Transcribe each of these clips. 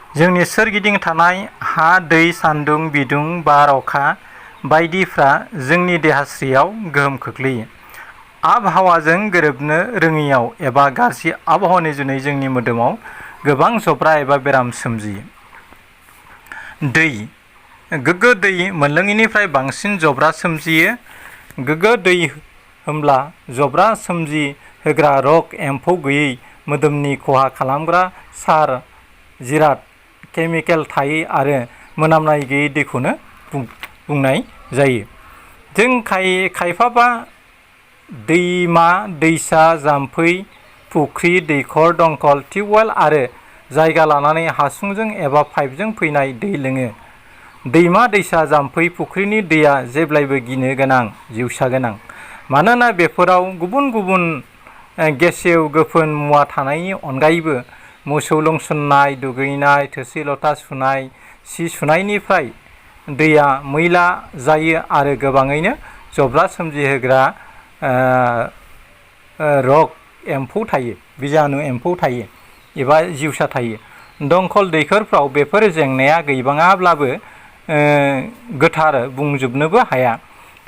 जोंनि सोरगिदिं थानाय हा, दै, सान्दुं, बिदुं, बार, अखा बायदिफ्रा जोंनि देहास्रियाव गोहोम खोख्लैयो। आबहावाजों गोरोबनो रोङैयाव एबा गाज्रि आबहावानि जुनै जोंनि मोदोमाव गोबां जब्रा एबा बेराम सोमजियो। दै, गोग्गो दै मोनलोङैनिफ्राय बांसिन जब्रा सोमजियो। गोग्गो दै होमब्ला जब्रा सोमजिहोग्रा रग, एम्फौ गैयै, मोदोमनि खहा खालामग्रा सार, जिराद, केमिकेल थायै आरो मोनामनाय गैयै दैखौनो बुंनाय जायो। जों खायफाबा दैमा दैसा, जाम्फै, फुख्रि, दैखर, दंखल, टिउबवेल आरो जायगा लानानै हासुंजों एबा पाइपजों फैनाय दै लोङो। दैमा दैसा, जाम्फै, फुख्रिनि दैया जेब्लायबो गिनो गोनां, जिउसा गोनां। मानोना बेफोराव गुबुन गुबुन गेसेव गोफोन मुवा थानायनि अनगायैबो मोसौ लोंसननाय, दुगैनाय, थोरसि लथा सुनाय, सि सुनायनिफ्राय दैया मैला जायो आरो गोबाङैनो जब्रा सोमजिहोग्रा रग, एम्फौ थायो, बिजानु एम्फौ थायो एबा जिउसा थायो। दंखल दैखरफ्राव बेफोर जेंनाया गैबाङाब्लाबो गोथार बुंजोबनोबो हाया।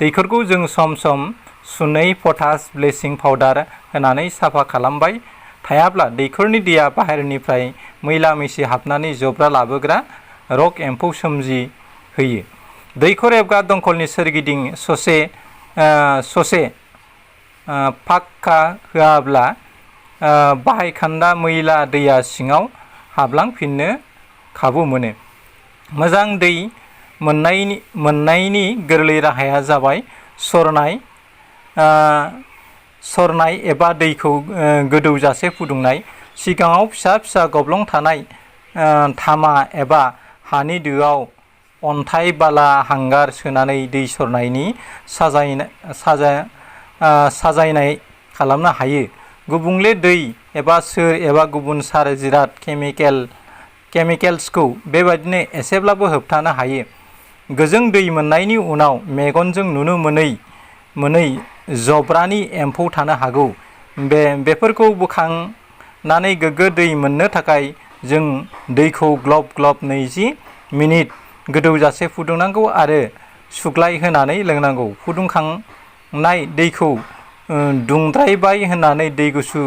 दैखरखौ जों सम सम सुनै, पटास, ब्लिचिं पाउडार होनानै साफा खालामबाय थायाब्ला दैखरनि दैया बाहेरनिफ्राय मैला मैसि हाबनानै जब्रा लाबोग्रा रग, एम्फौ सोमजिहोयो। दैखर एबा दंखलनि सोरगिदिं ससे पाक्का होआब्ला बाहायखान्दा मैला दैया सिङाव हाबलांफिननो खाबु मोनो। मोजां दै मोननायनि गोरलै राहाया जाबाय सरनाय एबा दैखौ गोदौजासे फुदुंनाय। सिगाङाव फिसा फिसा गब्लं थानाय थामा एबा हानि दोआव अन्थाइ, बाला, हांगार सोनानै दै सरनायनि साजायनाय खालामनो हायो। गुबुंले दै एबा सोर एबा गुबुन सार, जिराद, केमिकेल्सखौ बेबादिनो एसेब्लाबो होबथानो हायो। गोजों दै मोननायनि उनाव मेगनजों नुनो मोनै जब्रानि एम्फौ थानो हागौ। बेफोरखौ बोखांनानै गोग्गो दै मोननो थाखाय जों दैखौ ग्लब ग्लब 20 मिनिट गोदौजासे फुदुंनांगौ आरो सुग्लाय होनानै लोंनांगौ। फुदुंखांनाय दैखौ दुंद्रायबाय होननानै दै गुसु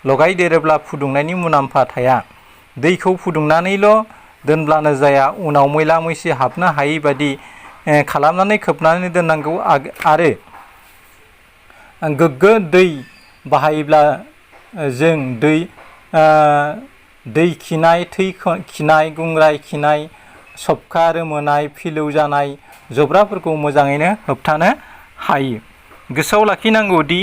लगायदेरोब्ला फुदुंनायनि मुलाम्फा थाया। दैखौ फुदुंनानैल' दोनब्लानो जाया, उनाव मैला मैसि हाबनो हायै बादि खालामनानै खोबनानै दोननांगौ आरो गोग्गो दै बाहायोब्ला जों दै खिनाय, थै खिनाय, गुंग्राय खिनाय, सबखा रोमोनाय, फिलौ जानाय जब्राफोरखौ मोजाङैनो होबथानो हायो। गोसोआव लाखिनांगौ दि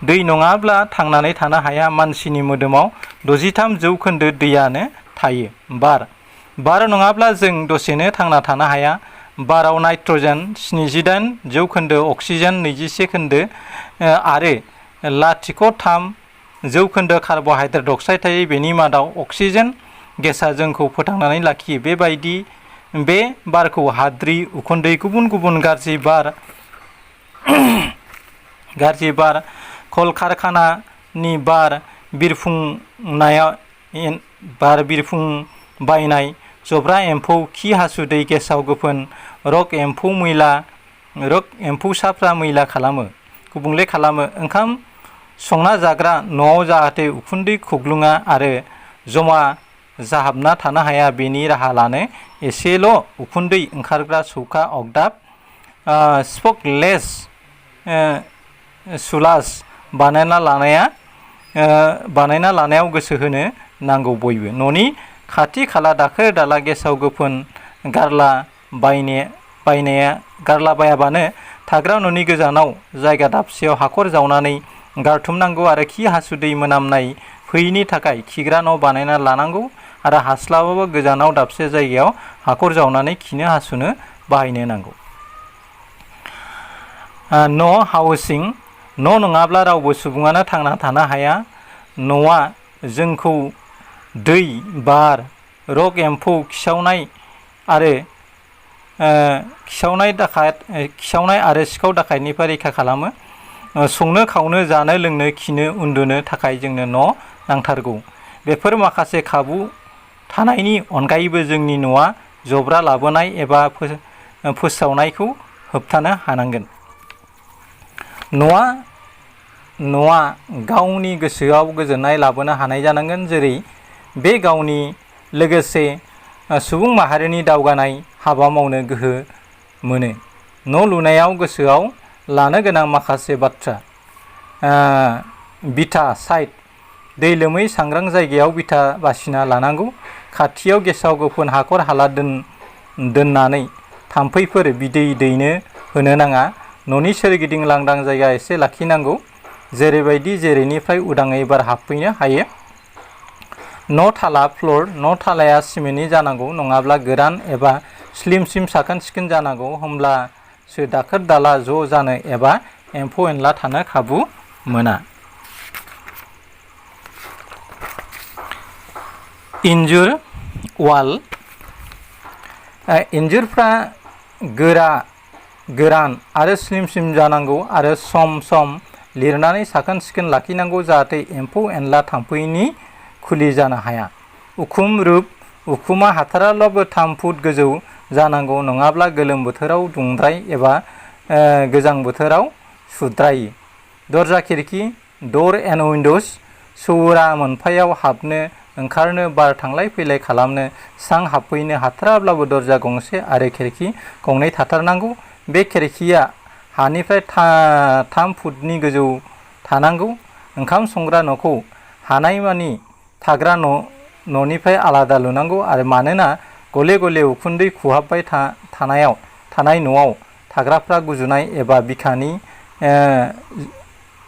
दै नङाब्ला थांनानै थानो हाया। मानसिनि मोदोमाव 63% दैयानो थायो। बार नङाब्ला जों दसेनो थांना थानो हाया। बाराव नाइट्रजेन 78%, अक्सिजेन 21% आरो 0.3% कार्बहाइड्रेट अक्साइड थायो। बेनि मादाव अक्सिजेन गेसआ जोंखौ फोथांनानै लाखियो। बे बारखौ हाद्रि, उखुन्दै, गुबुन गुबुन गाज्रि बार, कलकारखानानि बार बिरफुंबायनाय, जब्रा एम्फौ, खि हासुदै, गेसाव गोफोन रग, एम्फौसाफ्रा गुबुंले खालामो। ओंखाम संना जाग्रा न'आव जाहाथे उखुन्दै खुग्लुङा आरो जमा जाहाबना थानो हाया बेनि राहा लानो एसेल' उखुन्दै ओंखारग्रा सौखा, अगदाब, स्मकलेस सुलास बानायना लानायाव गोसो होनो नांगौ बयबो। न'नि खाथि खाला दाखोर दाला, गेसाव गोफोन गारलाबायाबानो थाग्रा न'नि गोजानाव जायगा दाबसेयाव हाखर जावनानै गारथुमनांगौ आरो खि हासुदै मोनामनाय फैयिनि थाखाय खिग्रा न' बानायना लानांगौ आरो हास्लाबाबा गोजानाव दाबसे जायगायाव हाखर जावनानै खिनो हासुनो बाहायनो नांगौ। न' हाउसिं। न' नङाब्ला रावबो सुबुङानो थांना थानो हाया। न'आ जोंखौ दै, बार, रग, एम्फौ, खिसावनाय आरो सिखाव दाखायतनिफ्राय रैखा खालामो। संनो खावनो, जानो लोंनो, खिनो, उन्दुनो थाखाय जोंनो न' नांथारगौ। बेफोर माखासे थानायनि अनगायैबो जोंनि न'आ जब्रा लाबोनाय एबा फोसावनायखौ होबथानो हानांगोन। न'आ गावनि गोसोआव गोजोननाय लाबोनो हानाय जानांगोन, जेरै बे गावनि लोगोसे सुबुं माहारिनि दावगानाय हाबा मावनो गोहो मोनो। न' लुनायाव गोसोआव लानो गोनां माखासे बाथ्रा। बिथा साइड दै लोमै सांग्रां जायगायाव बिथा बासिना लानांगौ। खाथियाव गेसाव गोफोन हाखर हाला दोननानै थाम्फैफोर बिदै दैनो होनो नाङा। न'नि सोरगिदिं लांदां जायगा एसे लाखिनांगौ, जेरैबायदि जेरैनिफ्राय उदाङै बार हाबफैनो हायो। न' थाला फ्ल'र न' थालाया सिमेन्टनि जानांगौ, नङाब्ला गोरान एबा स्लिम साखोन सिखोन जानांगौ। होमब्लासो दाखोर दाला ज' जानो एबा एम्फौ एनला थानो खाबु मोना। इन्जुर वाल इन्जुरफ्रा गोरान आरो स्लिम जानांगौ आरो सम सम लिरनानै साखोन सिखोन लाखिनांगौ, जाहाथे एम्फौ एनला थाम्फैनि खुलि जानो हाया। उखुम रुफ उखुमा हाथाराब्लाबो 3 फुट गोजौ जानांगौ, नङाब्ला गोलोम बोथोराव दुंद्राय एबा गोजां बोथोराव सुद्रायो। दरजा खिरखि डोर एन्ड उइन्ड'ज सौरा मोनफायाव हाबनो ओंखारनो बार थांलाय फैलाय खालामनो स्रां हाबफैनो हाथाराब्लाबो दरजा गंसे आरो खिरखि गंनै थाथारनांगौ। बे खिरखिया हानिफ्राय 3 फुटनि गोजौ थानांगौ। ओंखाम संग्रा न'खौ हानायमानि थाग्रा न'निफ्राय आलादा लुनांगौ, आरो मानोना गले गले उखुन्दै खुहाबबाय थानाय न'आव थाग्राफ्रा गुजुनाय एबा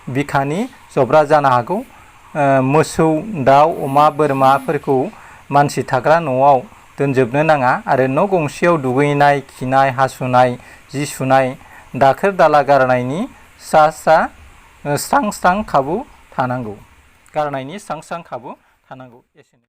बिखानि जब्रा जानो हागौ। मोसौ दाउ अमा बोरमाफोरखौ मानसि थाग्रा न'आव दोनजोबनो नाङा, आरो न' गंसेयाव दुगैनाय खिनाय हासुनाय जि सुनाय दाखोर दाला गारनायनि स्रां खाबु थानांगौ। एसेनो